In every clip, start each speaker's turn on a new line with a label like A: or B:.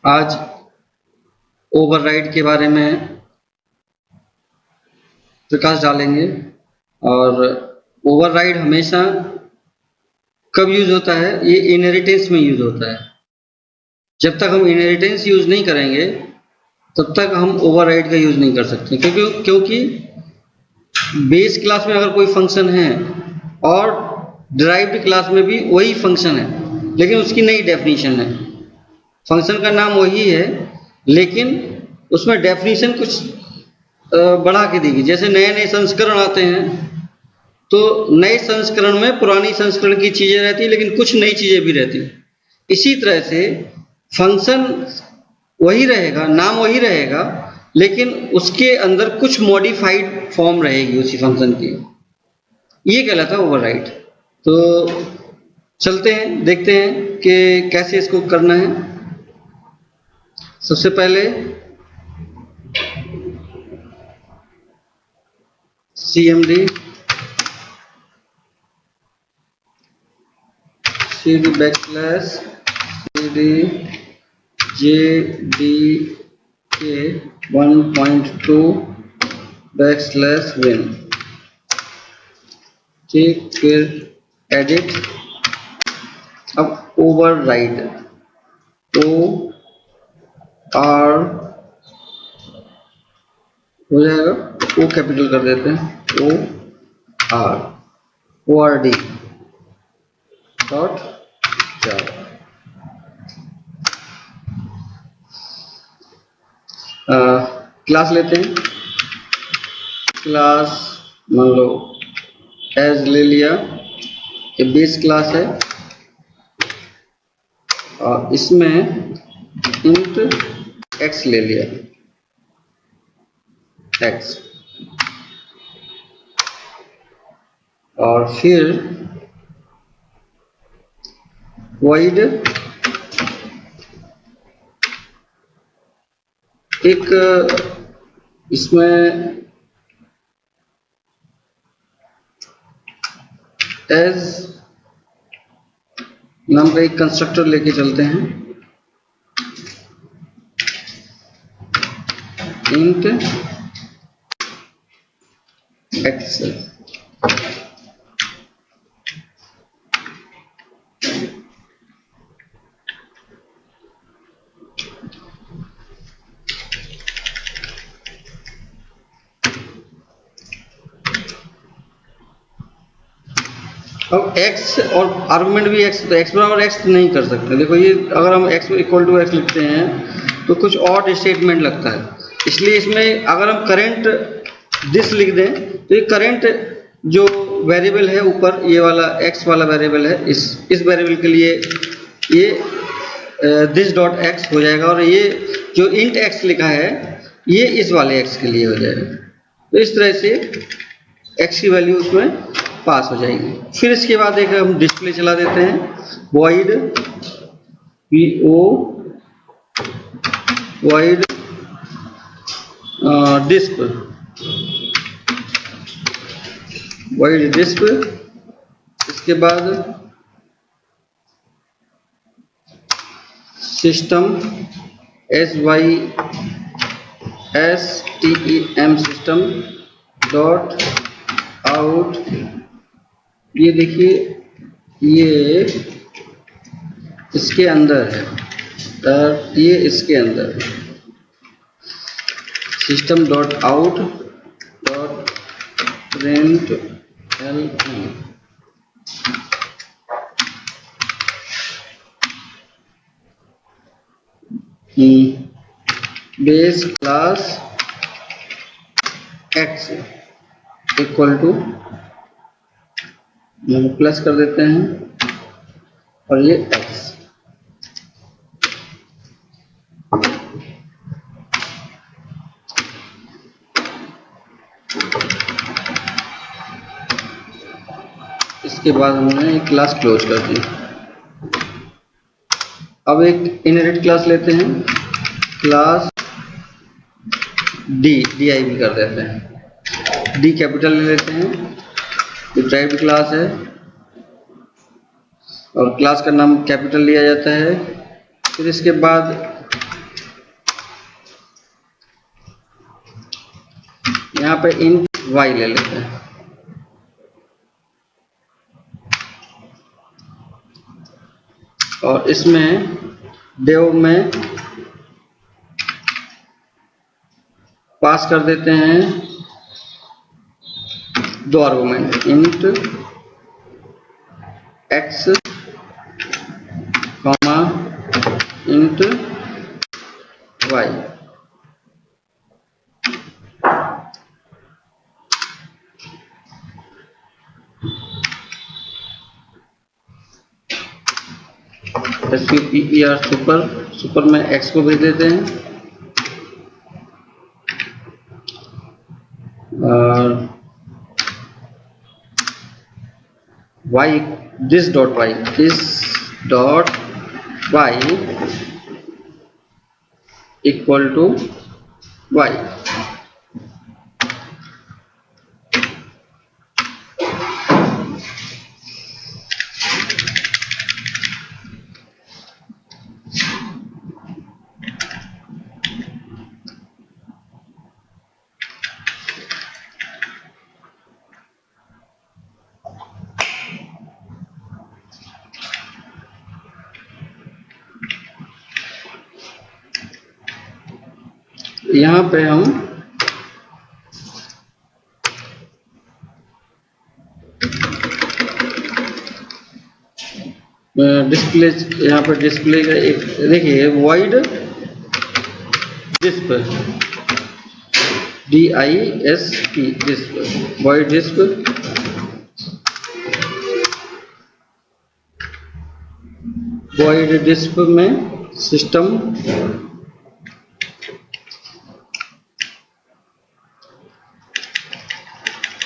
A: आज ओवरराइड के बारे में प्रकाश डालेंगे। और ओवरराइड हमेशा कब यूज होता है? ये इनहेरिटेंस में यूज होता है। जब तक हम इनहेरिटेंस यूज नहीं करेंगे तब तक हम ओवरराइड का यूज नहीं कर सकते, क्योंकि बेस क्लास में अगर कोई फंक्शन है और डिराइव्ड क्लास में भी वही फंक्शन है लेकिन उसकी नई डेफिनेशन है, फंक्शन का नाम वही है लेकिन उसमें डेफिनेशन कुछ बढ़ा के देगी। जैसे नए नए संस्करण आते हैं तो नए संस्करण में पुरानी संस्करण की चीजें रहती हैं लेकिन कुछ नई चीजें भी रहती हैं। इसी तरह से फंक्शन वही रहेगा, नाम वही रहेगा, लेकिन उसके अंदर कुछ मॉडिफाइड फॉर्म रहेगी उसी फंक्शन की। ये कहलाता है ओवरराइड। तो चलते हैं, देखते हैं कि कैसे इसको करना है। सबसे पहले cmd cd backslash cd jdk 1.2 backslash win। ठीक, फिर एडिट। अब ओवरराइड ओ आर हो जाएगा, ओ कैपिटल कर देते हैं, O R D dot Java. Class लेते हैं, क्लास मान लो एज ले लिया, ये बेस क्लास है और इसमें इंट एक्स ले लिया, एक्स। और फिर void एक इसमें एज नाम का एक कंस्ट्रक्टर लेके चलते हैं, इंट एक्स। अब x और आर्गुमेंट भी x, तो x बराबर x नहीं कर सकते। देखो ये अगर हम x इक्वल टू x लिखते हैं तो कुछ और स्टेटमेंट लगता है, इसलिए इसमें अगर हम करेंट दिस लिख दें तो ये करेंट जो वेरिएबल है ऊपर, ये वाला x वाला वेरिएबल है, इस वेरिएबल के लिए ये दिस डॉट एक्स हो जाएगा और ये जो इंट x लिखा है ये इस वाले x के लिए हो जाएगा। तो इस तरह से x की वैल्यू उसमें पास हो जाएगी। फिर इसके बाद एक हम डिस्प्ले चला देते हैं, void void disp, void disp। इसके बाद system system system dot out. ये देखिए ये इसके अंदर है और ये इसके अंदर है, system dot out dot print L base class x equal two plus कर देते हैं और ये x। इसके बाद हमने एक क्लास क्लोज कर दी। अब एक इनहेरिट क्लास लेते हैं, क्लास डी भी कर देते हैं, डी कैपिटल ले लेते हैं, ये ड्राइव्ड क्लास है और क्लास का नाम कैपिटल लिया जाता है। फिर इसके बाद यहाँ पे इंट y ले लेते हैं और इसमें डेव में पास कर देते हैं दो argument, int x comma int y। SUPER super में x को भेज देते हैं और y this dot y equal to y। यहाँ पे हम डिस्प्ले, यहाँ पर डिस्प्ले का एक देखिए void disp DISP disp void disp में सिस्टम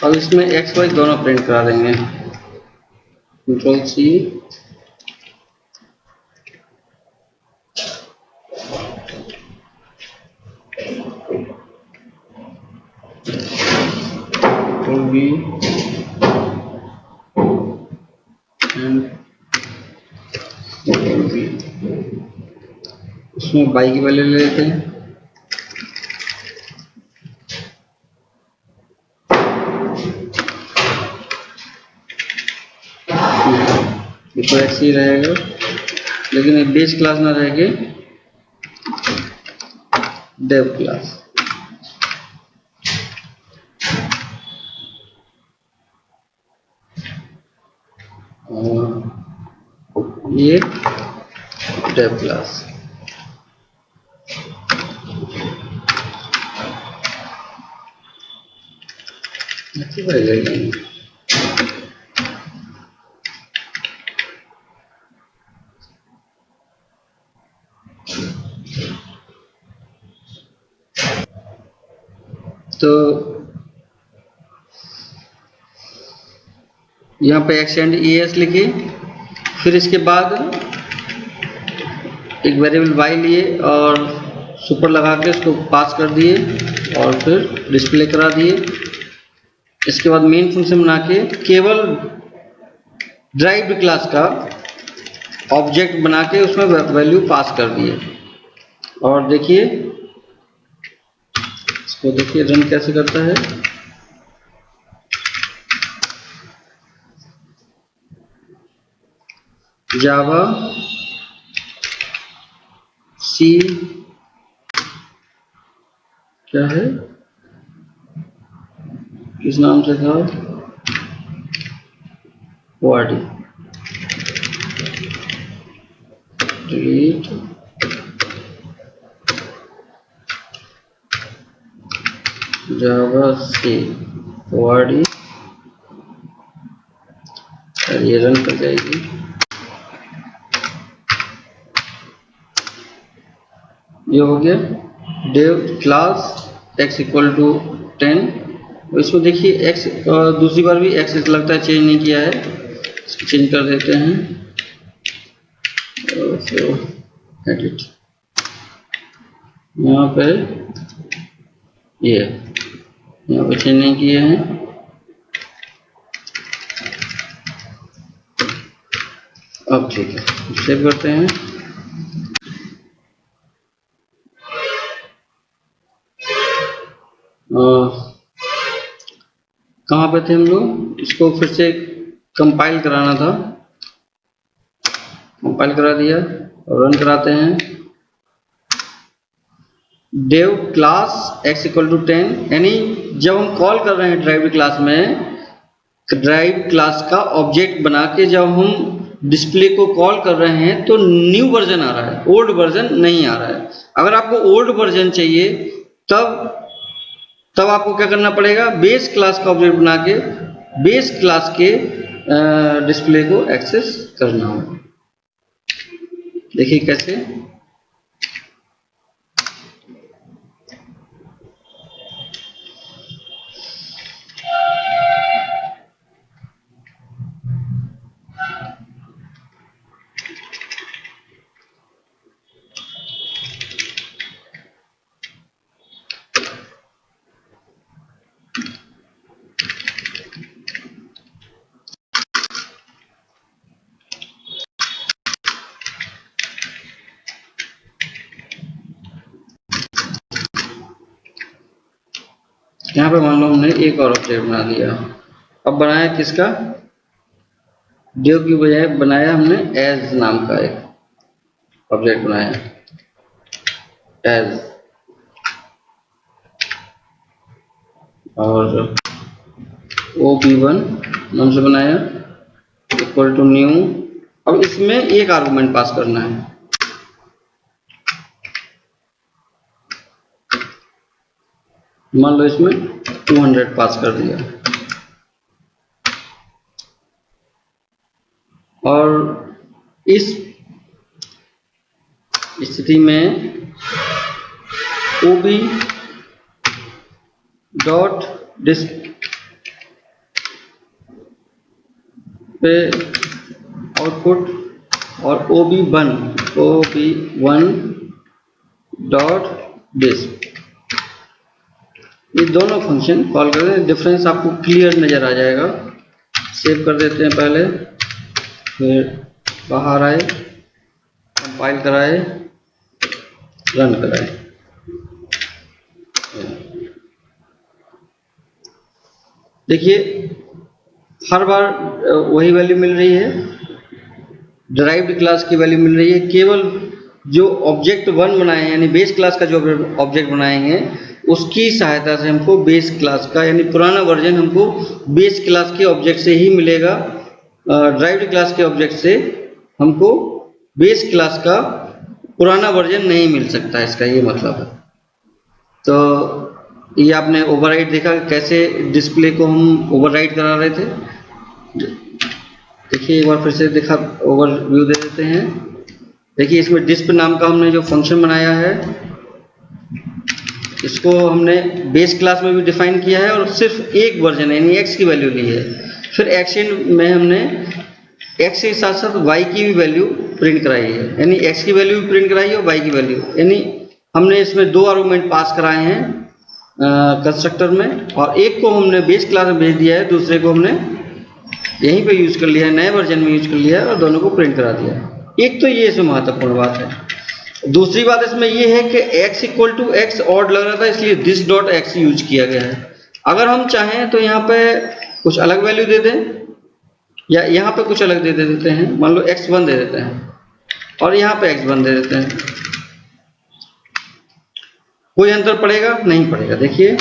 A: और इसमें x y दोनों प्रिंट करा देंगे। Ctrl+C Ctrl+V and Ctrl+V। इसमें y की वैल्यू ले लेते हैं तो x ही रहेगा, लेकिन एक बेस क्लास ना रह के डेव क्लास। और ये डेव क्लास। अच्छी बात है। तो यहाँ पे एक्सटेंड ES लिखिए, फिर इसके बाद एक वेरिएबल y लिए और सुपर लगा के उसको पास कर दिए और फिर डिस्प्ले करा दिए। इसके बाद मेन फंक्शन बना के केवल ड्राइव्ड क्लास का ऑब्जेक्ट बना के उसमें वैल्यू पास कर दिए। और देखिए इसको देखिए रन कैसे करता है। जावा सी क्या है, किस नाम से था, ORD delete Java C ORD, ये रन कर जाएगी। ये हो गया dev class x equal to 10। इसको देखिए x दूसरी बार भी x लगता है चेंज नहीं किया है, इसको चेंज कर देते हैं। एडिट यहाँ पे ये यहाँ पे चेंज नहीं किए हैं। अब ठीक है, सेव करते हैं। कहाँ पे थे हम लोग? इसको फिर से कंपाइल कराना था, कंपाइल करा दिया और रन कराते हैं। Dev class x equal to 10, यानी जब हम कॉल कर रहे हैं ड्राइव्ड क्लास में, ड्राइव्ड क्लास का ऑब्जेक्ट बना के जब हम डिस्प्ले को कॉल कर रहे हैं तो न्यू वर्जन आ रहा है, ओल्ड वर्जन नहीं आ रहा है। अगर आपको ओल्ड वर्जन चाहिए तब आपको क्या करना पड़ेगा? बेस क्लास का ऑब्जेक्ट बना के बेस क्लास के डिस्प्ले को एक्सेस करना होगा। देखिए कैसे। यहाँ पे मान लो हमने एक और ऑब्जेक्ट बना दिया। अब बनाया किसका? डेव की बजाय बनाया हमने एज नाम का एक ऑब्जेक्ट बनाया, एज, और OB1 नाम से बनाया, इक्वल टू न्यू। अब इसमें एक आर्गुमेंट पास करना है, मान लो इसमें 200 पास कर दिया, और इस स्थिति में OB डॉट डिस्प्ले आउटपुट और OB1 डॉट डिस्प, ये दोनों फंक्शन कॉल कर दें। डिफरेंस आपको क्लियर नजर आ जाएगा। सेव कर देते हैं पहले, फिर बाहर आए, कंपाइल कराए, रन कराए। देखिए हर बार वही वैल्यू मिल रही है, डिराइव्ड क्लास की वैल्यू मिल रही है। केवल जो ऑब्जेक्ट 1 बनाए हैं, यानी बेस क्लास का जो ऑब्जेक्ट बनाएंगे, उसकी सहायता से हमको बेस क्लास का, यानी पुराना वर्जन हमको बेस क्लास के ऑब्जेक्ट से ही मिलेगा। ड्राइव्ड क्लास के ऑब्जेक्ट से हमको बेस क्लास का पुराना वर्जन नहीं मिल सकता, इसका ये मतलब है। तो ये आपने ओवरराइड देखा कैसे डिस्प्ले को हम ओवरराइड करा रहे थे। देखिए एक बार फिर से देखा, ओवरव्यू दे देते हैं। देखिए इसमें डिस्प नाम का हमने जो फंक्शन बनाया है, इसको हमने बेस क्लास में भी डिफाइन किया है और सिर्फ एक वर्जन यानी x की वैल्यू ली है। फिर एक्सटेंड में हमने x के साथ साथ y की भी वैल्यू प्रिंट कराई है, यानी x की वैल्यू भी प्रिंट कराई है और y की वैल्यू, यानी हमने इसमें दो आर्गुमेंट पास कराए हैं कंस्ट्रक्टर में, और एक को हमने बेस क्लास में भेज दिया है, दूसरे को हमने यहीं पे यूज कर लिया है, नए वर्जन में यूज कर लिया है और दोनों को प्रिंट करा दिया है। एक तो ये इसमें महत्वपूर्ण बात है। दूसरी बात इसमें ये है कि x equal to x odd लग रहा था, इसलिए दिस डॉट x यूज किया गया है। अगर हम चाहें तो यहाँ पे कुछ अलग वैल्यू दे दें, या यहाँ पे कुछ अलग दे देते हैं, मान लो x1 दे देते हैं और यहाँ पे x1 दे देते हैं। कोई अंतर पड़ेगा? नहीं पड़ेगा। देखिए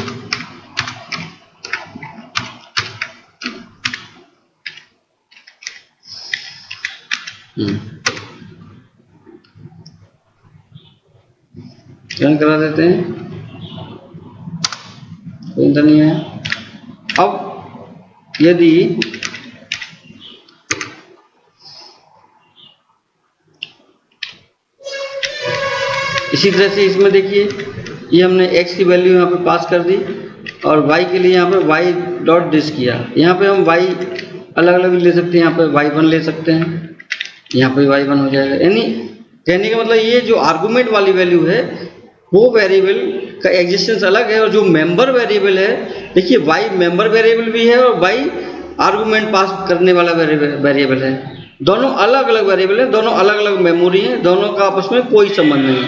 A: रन करा देते हैं, कोई अंतर नहीं है। अब यदि इसी तरह से इसमें देखिए, ये हमने x की वैल्यू यहाँ पे पास कर दी और y के लिए यहाँ पे y डॉट डिस किया। यहाँ पे हम y अलग अलग ले सकते हैं, यहाँ पे y1 ले सकते हैं, यहाँ पे y1 हो जाएगा। यानी कहने का मतलब ये जो आर्गुमेंट वाली वैल्यू है वो वेरिएबल का एग्जिस्टेंस अलग है, और जो मेंबर वेरिएबल है, देखिए y मेंबर वेरिएबल भी है और y आर्गुमेंट पास करने वाला वेरिएबल है। दोनों अलग अलग वेरिएबल है, दोनों अलग अलग मेमोरी है, दोनों का आपस में कोई संबंध नहीं है।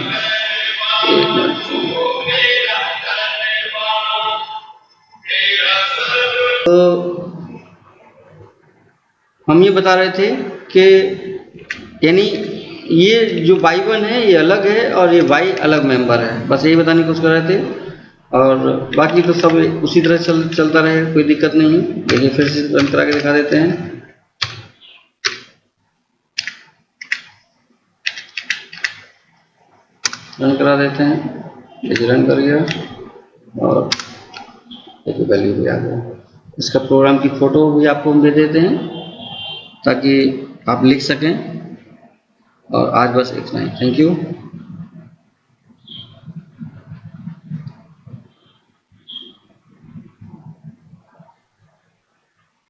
A: तो हम ये बता रहे थे कि यानी ये जो y1 है ये अलग है और ये y अलग मेंबर है, बस यही बताने की कोशिश कर रहे थे। और बाकी तो सब उसी तरह चलता रहे, कोई दिक्कत नहीं है। देखिए फिर से रन करा के दिखा देते हैं। रन करा देते हैं, देखिए रन कर गया और देखिए वैल्यू भी आ गया। इसका प्रोग्राम की फ़ोटो भी आपको हम दे देते हैं ताकि आप लिख सकें। और आज बस इतना ही। Thank you.